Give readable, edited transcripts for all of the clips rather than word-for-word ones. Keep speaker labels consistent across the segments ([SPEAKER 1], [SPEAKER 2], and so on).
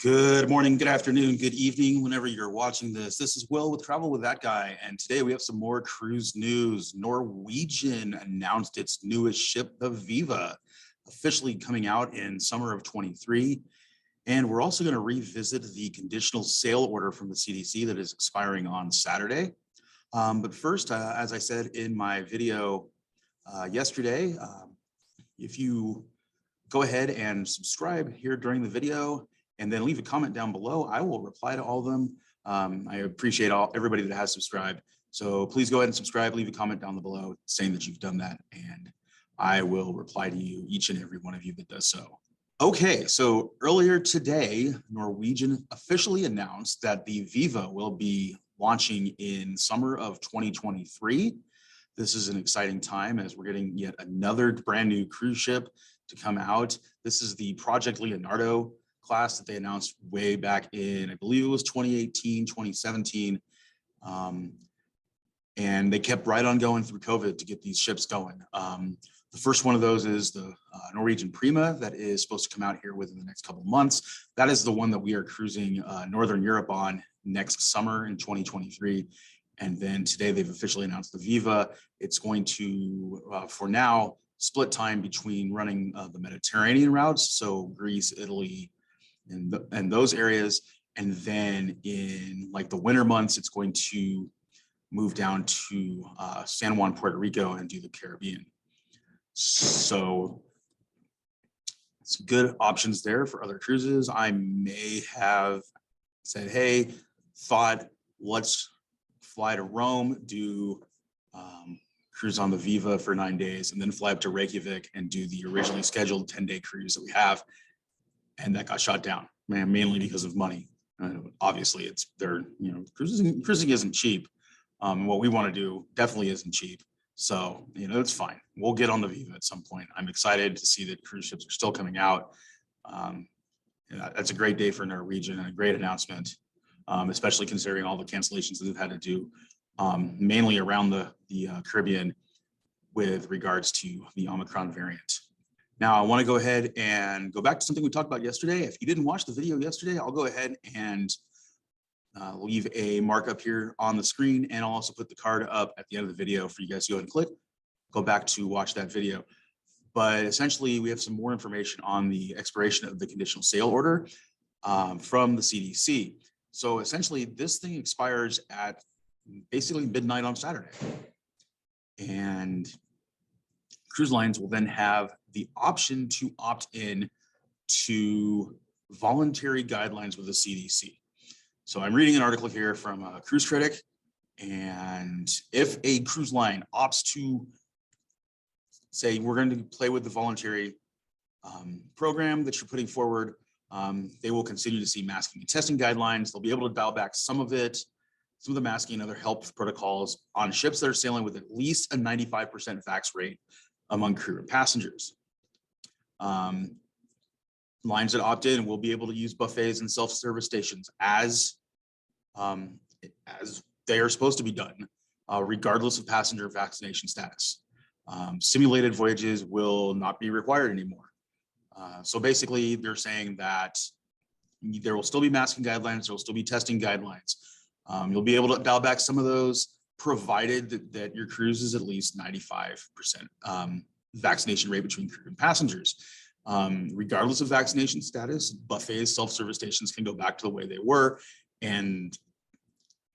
[SPEAKER 1] Good morning, good afternoon, good evening, whenever you're watching this. This is Will with Travel with That Guy, and today we have some more cruise news. Norwegian announced its newest ship, the Viva, officially coming out in summer of 23. And we're also going to revisit the conditional sail order from the CDC that is expiring on Saturday. But first, as I said in my video yesterday, if you go ahead and subscribe here during the video, and then leave a comment down below, I will reply to all of them. I appreciate everybody that has subscribed. So please go ahead and subscribe, leave a comment down below saying that you've done that, and I will reply to you, each and every one of you that does so. Okay, so earlier today, Norwegian officially announced that the Viva will be launching in summer of 2023. This is an exciting time as we're getting yet another brand new cruise ship to come out. This is the Project Leonardo class that they announced way back in, I believe it was 2018, 2017. And they kept right on going through COVID to get these ships going. The first one of those is the Norwegian Prima that is supposed to come out here within the next couple of months. That is the one that we are cruising Northern Europe on next summer in 2023. And then today they've officially announced the Viva. It's going to, for now, split time between running the Mediterranean routes, so Greece, Italy, and those areas, and then in like the winter months it's going to move down to San Juan, Puerto Rico, and do the Caribbean. So some good options there for other cruises. I may have said, hey, let's fly to Rome, do cruise on the Viva for 9 days, and then fly up to Reykjavik and do the originally scheduled 10-day cruise that we have. And that got shot down, mainly because of money. Obviously, cruising isn't cheap. What we want to do definitely isn't cheap. So, it's fine. We'll get on the Viva at some point. I'm excited to see that cruise ships are still coming out. That's a great day for Norwegian and a great announcement, especially considering all the cancellations that they've had to do, mainly around the Caribbean with regards to the Omicron variant. Now, I want to go ahead and go back to something we talked about yesterday. If you didn't watch the video yesterday, I'll go ahead and leave a markup here on the screen, and I'll also put the card up at the end of the video for you guys to go ahead and click, go back to watch that video. But essentially, we have some more information on the expiration of the conditional sail order from the CDC. So essentially, this thing expires at basically midnight on Saturday. And cruise lines will then have the option to opt in to voluntary guidelines with the CDC. So I'm reading an article here from Cruise Critic, and if a cruise line opts to say, we're going to play with the voluntary program that you're putting forward, they will continue to see masking and testing guidelines. They'll be able to dial back some of the masking and other health protocols on ships that are sailing with at least a 95% vax rate among crew and passengers. Lines that opt in will be able to use buffets and self-service stations as they are supposed to be done, regardless of passenger vaccination status. Simulated voyages will not be required anymore. So basically, they're saying that there will still be masking guidelines, there will still be testing guidelines. You'll be able to dial back some of those, provided that your cruise is at least 95% vaccination rate between crew and passengers. Regardless of vaccination status, buffets, self-service stations can go back to the way they were, and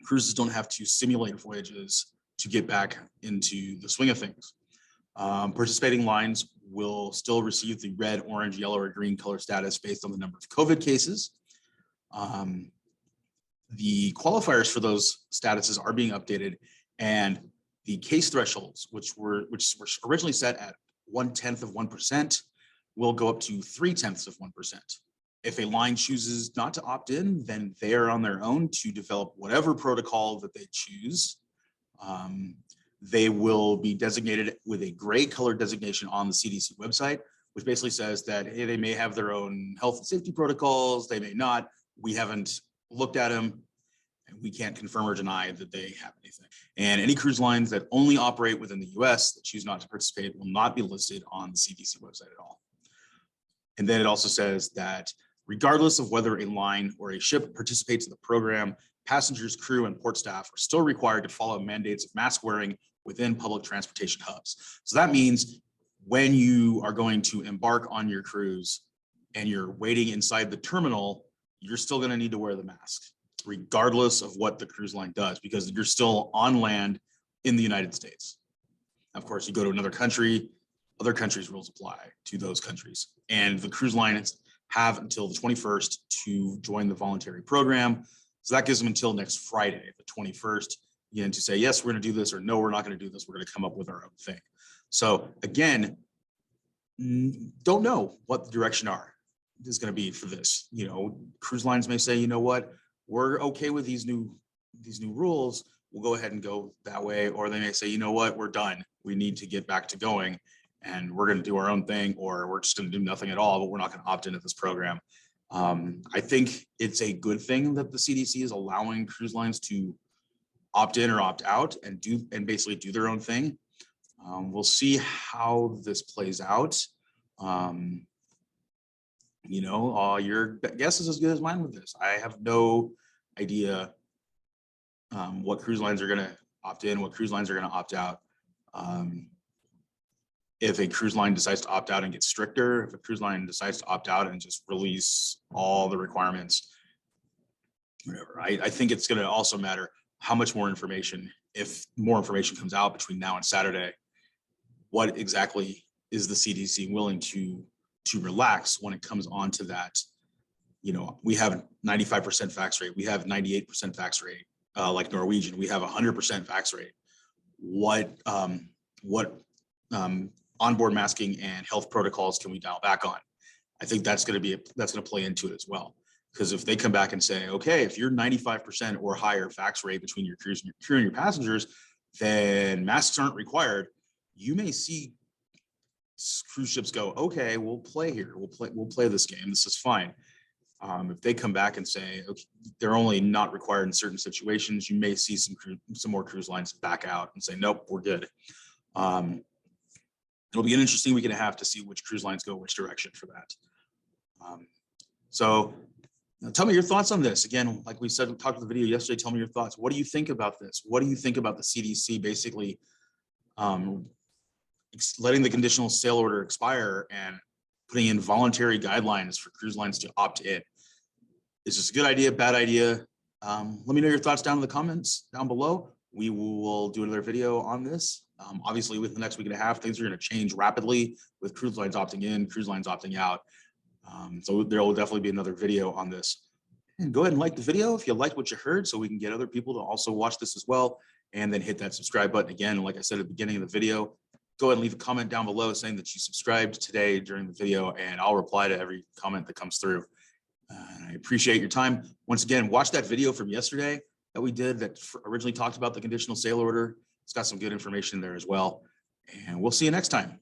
[SPEAKER 1] cruises don't have to simulate voyages to get back into the swing of things. Participating lines will still receive the red, orange, yellow, or green color status based on the number of COVID cases. The qualifiers for those statuses are being updated, and the case thresholds, which were originally set at 1/10 of 1%, will go up to 3/10 of 1%. If a line chooses not to opt in, then they are on their own to develop whatever protocol that they choose. They will be designated with a gray color designation on the CDC website, which basically says that, hey, they may have their own health and safety protocols, they may not. We haven't looked at them, and we can't confirm or deny that they have anything. And any cruise lines that only operate within the US that choose not to participate will not be listed on the CDC website at all. And then it also says that Regardless of whether a line or a ship participates in the program, passengers, crew, and port staff are still required to follow mandates of mask wearing within public transportation hubs. So that means when you are going to embark on your cruise and you're waiting inside the terminal, you're still going to need to wear the mask, regardless of what the cruise line does, because you're still on land in the United States. Of course, you go to another country, other countries' rules apply to those countries. And the cruise lines have until the 21st to join the voluntary program. So that gives them until next Friday, the 21st, again, to say, yes, we're going to do this, or no, we're not going to do this. We're going to come up with our own thing. So again, don't know what the direction is going to be for this. You know, cruise lines may say, you know what, we're okay with these new rules. We'll go ahead and go that way. Or they may say, you know what, we're done. We need to get back to going and we're going to do our own thing, or we're just going to do nothing at all, but we're not going to opt into this program. I think it's a good thing that the CDC is allowing cruise lines to opt in or opt out and basically do their own thing. We'll see how this plays out. You know, your guess is as good as mine with this. I have no idea what cruise lines are going to opt in, what cruise lines are going to opt out. If a cruise line decides to opt out and get stricter, if a cruise line decides to opt out and just release all the requirements, whatever. I think it's going to also matter how much more information, if more information comes out between now and Saturday, what exactly is the CDC willing to relax when it comes on to that. You know, we have 95% vax rate, we have 98% vax rate, like Norwegian, we have 100% vax rate. What onboard masking and health protocols can we dial back on? I think that's going to play into it as well. Because if they come back and say, okay, if you're 95% or higher vax rate between your crew and your passengers, then masks aren't required. You may see cruise ships go, okay, we'll play here. We'll play this game. This is fine. If they come back and say, okay, they're only not required in certain situations, you may see some more cruise lines back out and say, nope, we're good. It'll be an interesting week and a half to see which cruise lines go which direction for that. So tell me your thoughts on this. Again, like we said, we talked in the video yesterday, tell me your thoughts. What do you think about this? What do you think about the CDC basically letting the conditional sail order expire and putting in voluntary guidelines for cruise lines to opt in? Is this a good idea, bad idea? Let me know your thoughts down in the comments down below. We will do another video on this. Obviously, with the next week and a half, things are going to change rapidly with cruise lines opting in, cruise lines opting out. So there will definitely be another video on this. And go ahead and like the video if you liked what you heard, so we can get other people to also watch this as well. And then hit that subscribe button again. Like I said at the beginning of the video, go ahead and leave a comment down below saying that you subscribed today during the video, and I'll reply to every comment that comes through. I appreciate your time. Once again, watch that video from yesterday that we did that originally talked about the conditional sail order. It's got some good information there as well. And we'll see you next time.